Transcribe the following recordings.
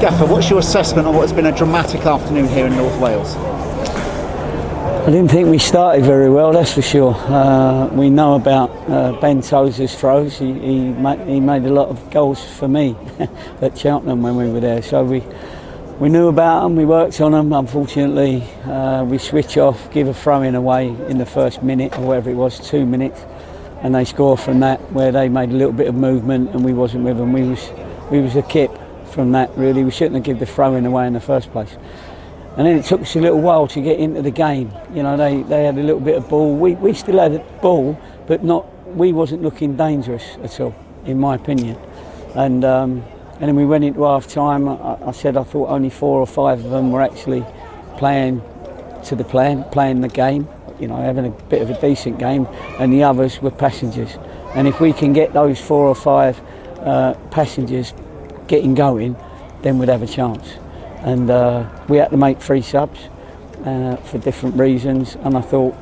Gaffer, what's your assessment on what has been a dramatic afternoon here in North Wales? I didn't think we started very well, that's for sure. We know about Ben Tozer's throws. He made a lot of goals for me at Cheltenham when we were there. So we knew about them, we worked on them. Unfortunately, we switch off, give a throw-in away in the first minute or whatever it was, 2 minutes, and they score from that, where they made a little bit of movement and we wasn't with them. We was a kip from that, really. We shouldn't have given the throw-in away in the first place. And then it took us a little while to get into the game. You know, they had a little bit of ball. We still had a ball, but we wasn't looking dangerous at all, in my opinion. And then we went into half time. I said I thought only 4 or 5 of them were actually playing to the plan, playing the game, you know, having a bit of a decent game, and the others were passengers. And if we can get those 4 or 5 passengers getting going, then we'd have a chance. And we had to make 3 subs for different reasons, and I thought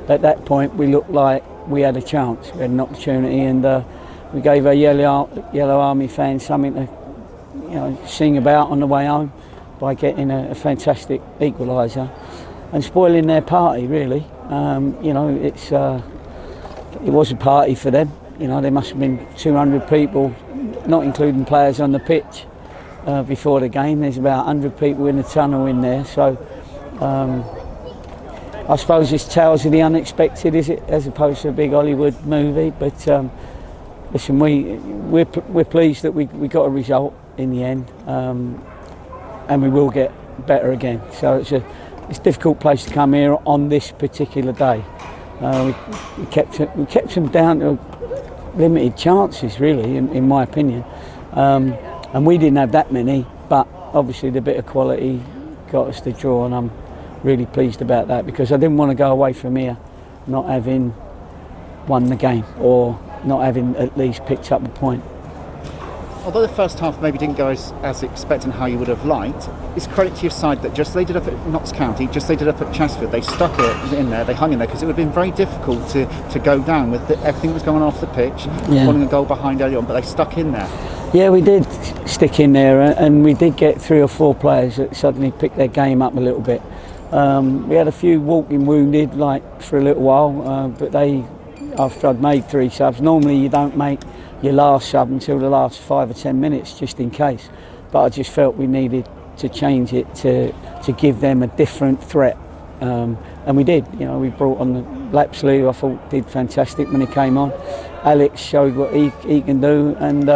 at that point we looked like we had a chance, we had an opportunity, and we gave our Yellow Army fans something to, you know, sing about on the way home by getting a fantastic equalizer and spoiling their party, really. You know, it was a party for them. You know, there must have been 200 people, not including players on the pitch. Before the game, there's about 100 people in the tunnel in there, so I suppose it's tales of the unexpected, is it, as opposed to a big Hollywood movie. But listen, we're pleased that we got a result in the end, and we will get better again. So it's a difficult place to come here on this particular day. We kept them down to limited chances, really, in my opinion. And we didn't have that many, but obviously the bit of quality got us the draw, and I'm really pleased about that, because I didn't want to go away from here not having won the game or not having at least picked up a point. Although the first half maybe didn't go as expected and how you would have liked, it's credit to your side that just they did up at Notts County, just they did up at Chesterfield, they stuck it in there, they hung in there, because it would have been very difficult to go down with everything that was going on off the pitch, falling a goal behind early on, but they stuck in there. Yeah, we did stick in there, and we did get 3 or 4 players that suddenly picked their game up a little bit. We had a few walking wounded, like, for a little while, but after I'd made 3 subs, normally you don't make your last sub until the last 5 or 10 minutes, just in case. But I just felt we needed to change it to give them a different threat, and we did. You know, we brought on the Lapsley, who I thought did fantastic when he came on. Alex showed what he can do, and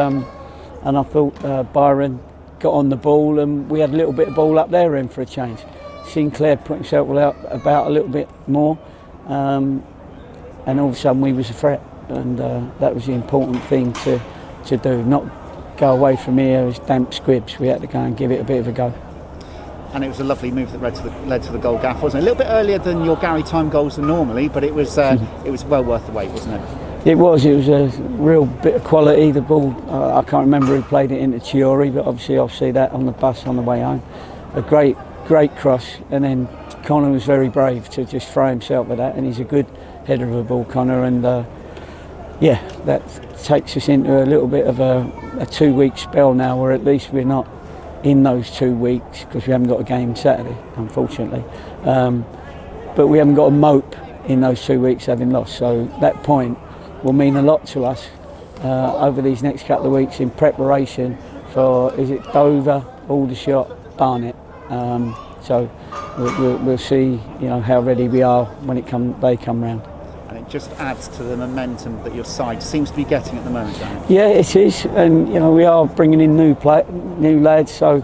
I thought Byron got on the ball, and we had a little bit of ball up their end for a change. Sinclair put himself out about a little bit more, and all of a sudden we was a threat, and that was the important thing to do, not go away from here as damp squibs. We had to go and give it a bit of a go. And it was a lovely move that led to the goal, Gaff, wasn't it? A little bit earlier than your Gary time goals than normally, but it was well worth the wait, wasn't it? It was a real bit of quality. The ball, I can't remember who played it into Chiori, but obviously I'll see that on the bus on the way home. A great cross, and then Connor was very brave to just throw himself at that, and he's a good header of a ball, Connor, and that takes us into a little bit of a 2-week spell now, where at least we're not in those 2 weeks, because we haven't got a game Saturday, unfortunately, but we haven't got a mope in those 2 weeks having lost, so that point will mean a lot to us over these next couple of weeks in preparation for, is it Dover, Aldershot, Barnet. So we'll see, you know, how ready we are when they come round. And it just adds to the momentum that your side seems to be getting at the moment, doesn't it? Yeah, it is, and you know, we are bringing in new lads, so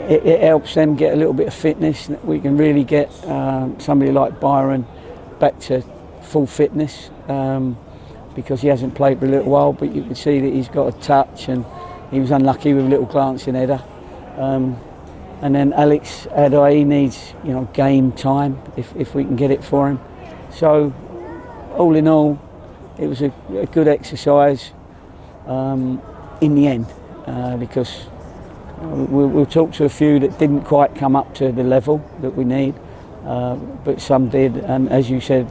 it helps them get a little bit of fitness. We can really get somebody like Byron back to full fitness, because he hasn't played for a little while, but you can see that he's got a touch, and he was unlucky with a little glancing header. And then Alex Adai, he needs, you know, game time if we can get it for him. So all in all, it was a good exercise in the end, because we'll talk to a few that didn't quite come up to the level that we need, but some did, and as you said,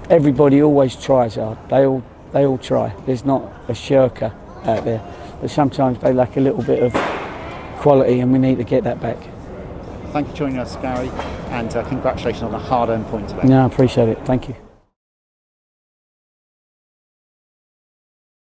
everybody always tries hard. They all try. There's not a shirker out there, but sometimes they lack a little bit of quality, and we need to get that back. Thank you for joining us, Gary, and congratulations on the hard-earned point today. No, I appreciate it. Thank you.